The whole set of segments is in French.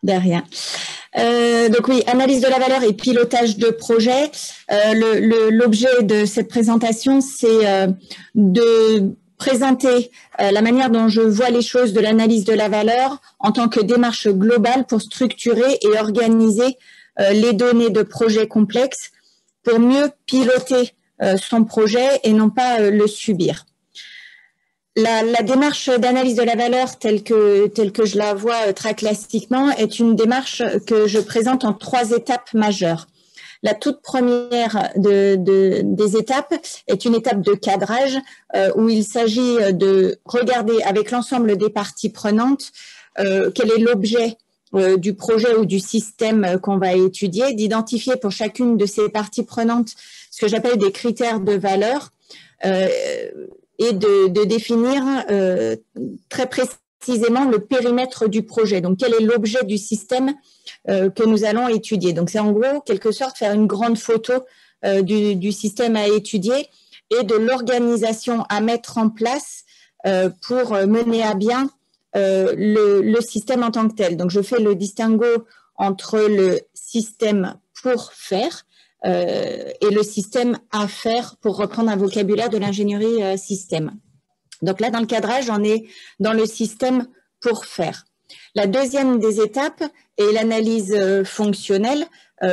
De rien. Donc oui, analyse de la valeur et pilotage de projet. L'objet de cette présentation, c'est de présenter la manière dont je vois les choses de l'analyse de la valeur en tant que démarche globale pour structurer et organiser les données de projets complexes pour mieux piloter son projet et non pas le subir. La démarche d'analyse de la valeur telle que je la vois très classiquement est une démarche que je présente en 3 étapes majeures. La toute première des étapes est une étape de cadrage où il s'agit de regarder avec l'ensemble des parties prenantes quel est l'objet du projet ou du système qu'on va étudier, d'identifier pour chacune de ces parties prenantes ce que j'appelle des critères de valeur et de définir très précisément le périmètre du projet. Donc, quel est l'objet du système que nous allons étudier. Donc, c'est en gros, quelque sorte, faire une grande photo du système à étudier et de l'organisation à mettre en place pour mener à bien le système en tant que tel. Donc, je fais le distinguo entre le système pour faire et le système à faire, pour reprendre un vocabulaire de l'ingénierie système. Donc là, dans le cadrage, on est dans le système pour faire. La deuxième des étapes est l'analyse fonctionnelle.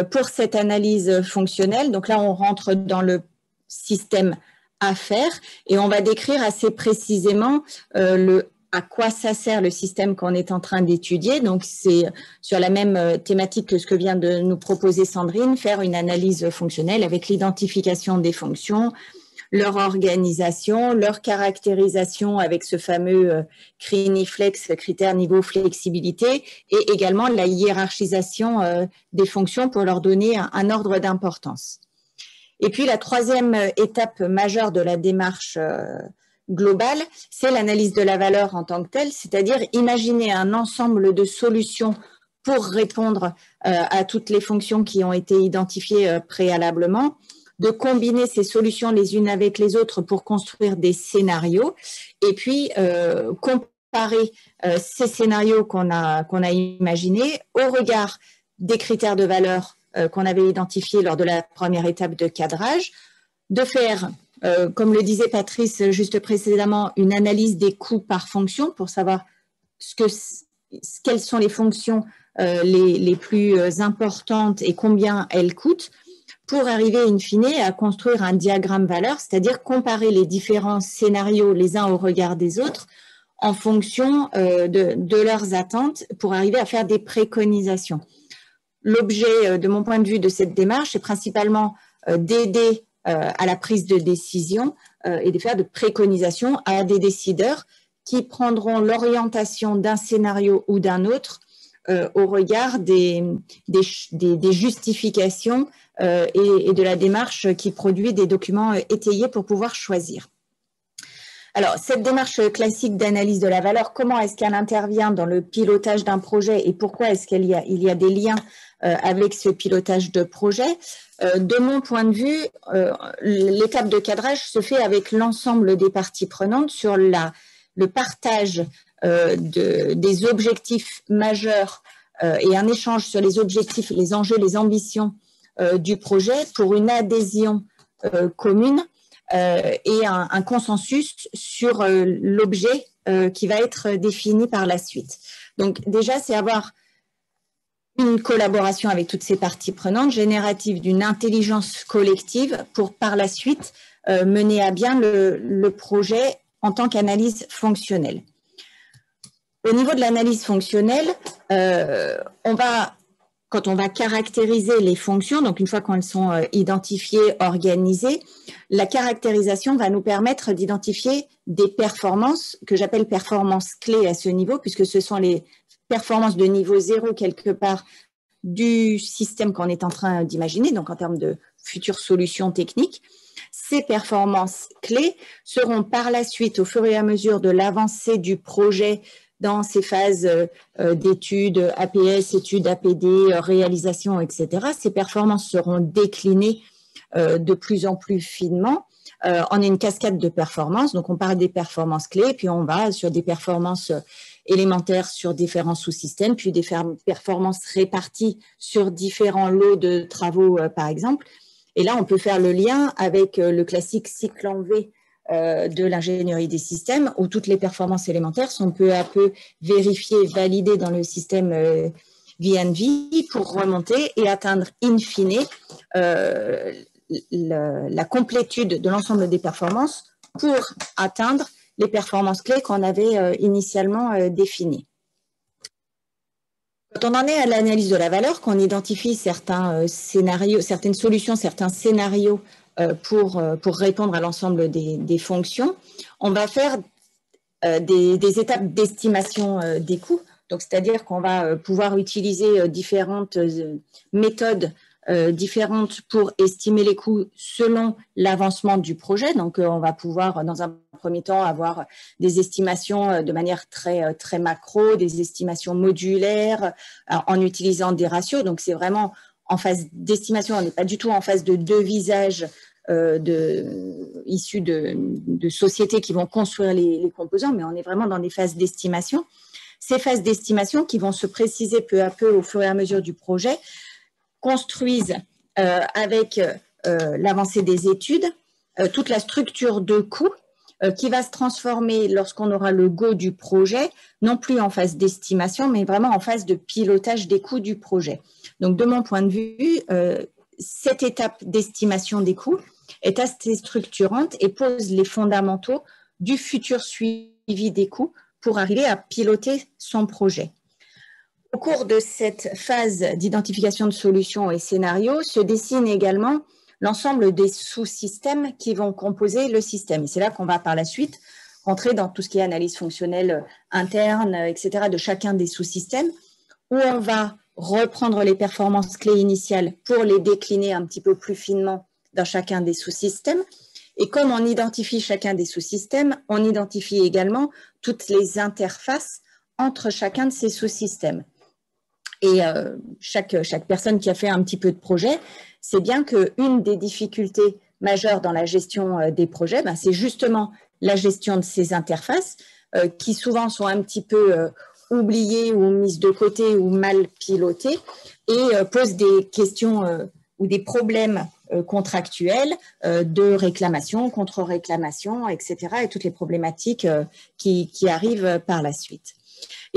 Pour cette analyse fonctionnelle, donc là, on rentre dans le système à faire et on va décrire assez précisément à quoi ça sert le système qu'on est en train d'étudier. Donc, c'est sur la même thématique que ce que vient de nous proposer Sandrine, faire une analyse fonctionnelle avec l'identification des fonctions, leur organisation, leur caractérisation avec ce fameux CRINIFLEX, critère niveau flexibilité, et également la hiérarchisation des fonctions pour leur donner un ordre d'importance. Et puis, la troisième étape majeure de la démarche globale, c'est l'analyse de la valeur en tant que telle, c'est-à-dire imaginer un ensemble de solutions pour répondre à toutes les fonctions qui ont été identifiées préalablement, de combiner ces solutions les unes avec les autres pour construire des scénarios et puis comparer ces scénarios qu'on a imaginés au regard des critères de valeur qu'on avait identifiés lors de la première étape de cadrage, de faire, comme le disait Patrice juste précédemment, une analyse des coûts par fonction pour savoir quelles sont les fonctions les plus importantes et combien elles coûtent, pour arriver in fine à construire un diagramme valeur, c'est-à-dire comparer les différents scénarios les uns au regard des autres en fonction de leurs attentes pour arriver à faire des préconisations. L'objet, de mon point de vue, de cette démarche est principalement d'aider à la prise de décision et de faire de préconisations à des décideurs qui prendront l'orientation d'un scénario ou d'un autre au regard des justifications et de la démarche qui produit des documents étayés pour pouvoir choisir. Alors, cette démarche classique d'analyse de la valeur, comment est-ce qu'elle intervient dans le pilotage d'un projet et pourquoi est-ce qu'il y a des liens avec ce pilotage de projet? De mon point de vue, l'étape de cadrage se fait avec l'ensemble des parties prenantes sur le partage des objectifs majeurs et un échange sur les objectifs, les enjeux, les ambitions du projet pour une adhésion commune et un consensus sur l'objet qui va être défini par la suite. Donc déjà, c'est avoir une collaboration avec toutes ces parties prenantes, générative d'une intelligence collective pour par la suite mener à bien le projet en tant qu'analyse fonctionnelle. Au niveau de l'analyse fonctionnelle, quand on va caractériser les fonctions, donc une fois qu'elles sont identifiées, organisées, la caractérisation va nous permettre d'identifier des performances que j'appelle performances clés à ce niveau, puisque ce sont les performances de niveau 0 quelque part du système qu'on est en train d'imaginer, donc en termes de futures solutions techniques. Ces performances clés seront par la suite, au fur et à mesure de l'avancée du projet, dans ces phases d'études APS, études APD, réalisation, etc. Ces performances seront déclinées de plus en plus finement. On a une cascade de performances, donc on parle des performances clés, puis on va sur des performances élémentaires sur différents sous-systèmes, puis des performances réparties sur différents lots de travaux, par exemple. Et là, on peut faire le lien avec le classique cycle en V de l'ingénierie des systèmes, où toutes les performances élémentaires sont peu à peu vérifiées, validées dans le système VNV pour remonter et atteindre in fine la complétude de l'ensemble des performances pour atteindre les performances clés qu'on avait initialement définies. Quand on en est à l'analyse de la valeur, qu'on identifie certains scénarios, certaines solutions, certains scénarios pour répondre à l'ensemble des fonctions, on va faire des étapes d'estimation des coûts. Donc, c'est-à-dire qu'on va pouvoir utiliser différentes méthodes différentes pour estimer les coûts selon l'avancement du projet. Donc, on va pouvoir, dans un premier temps, avoir des estimations de manière très macro, des estimations modulaires, en utilisant des ratios. Donc, c'est vraiment en phase d'estimation, on n'est pas du tout en phase de devisage issus de sociétés qui vont construire les composants, mais on est vraiment dans des phases d'estimation. Ces phases d'estimation qui vont se préciser peu à peu au fur et à mesure du projet construisent avec l'avancée des études toute la structure de coûts qui va se transformer lorsqu'on aura le go du projet, non plus en phase d'estimation, mais vraiment en phase de pilotage des coûts du projet. Donc, de mon point de vue, cette étape d'estimation des coûts est assez structurante et pose les fondamentaux du futur suivi des coûts pour arriver à piloter son projet. Au cours de cette phase d'identification de solutions et scénarios se dessine également l'ensemble des sous-systèmes qui vont composer le système. Et c'est là qu'on va par la suite rentrer dans tout ce qui est analyse fonctionnelle interne, etc. de chacun des sous-systèmes, où on va reprendre les performances clés initiales pour les décliner un petit peu plus finement dans chacun des sous-systèmes. Et comme on identifie chacun des sous-systèmes, on identifie également toutes les interfaces entre chacun de ces sous-systèmes. Et chaque personne qui a fait un petit peu de projet, c'est bien qu'une des difficultés majeures dans la gestion des projets, c'est justement la gestion de ces interfaces qui souvent sont un petit peu oubliées ou mises de côté ou mal pilotées et posent des questions ou des problèmes contractuels de réclamation, contre-réclamation, etc. et toutes les problématiques qui arrivent par la suite.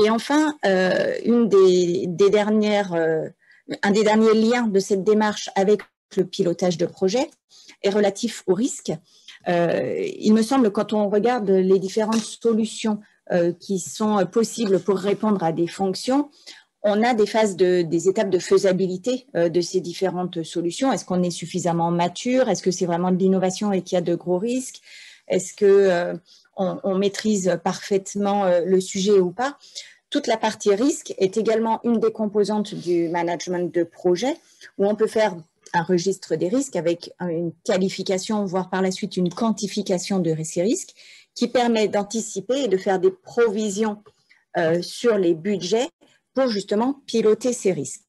Et enfin, un des derniers liens de cette démarche avec le pilotage de projet est relatif au risque. Il me semble, quand on regarde les différentes solutions qui sont possibles pour répondre à des fonctions, on a des étapes de faisabilité de ces différentes solutions. Est-ce qu'on est suffisamment mature? Est-ce que c'est vraiment de l'innovation et qu'il y a de gros risques? Est-ce que on maîtrise parfaitement le sujet ou pas? Toute la partie risque est également une des composantes du management de projet, où on peut faire un registre des risques avec une qualification, voire par la suite une quantification de ces risques, qui permet d'anticiper et de faire des provisions sur les budgets pour justement piloter ces risques.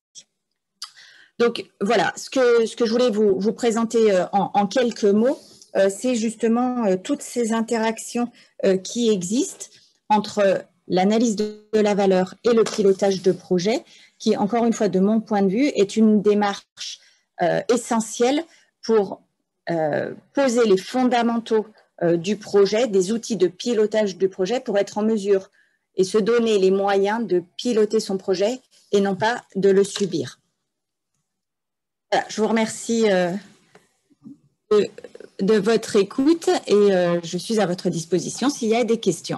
Donc voilà, ce que je voulais vous présenter en quelques mots, c'est justement toutes ces interactions qui existent entre l'analyse de la valeur et le pilotage de projet, qui, encore une fois, de mon point de vue, est une démarche essentielle pour poser les fondamentaux du projet, des outils de pilotage du projet pour être en mesure et se donner les moyens de piloter son projet et non pas de le subir. Voilà, je vous remercie de votre écoute et je suis à votre disposition s'il y a des questions.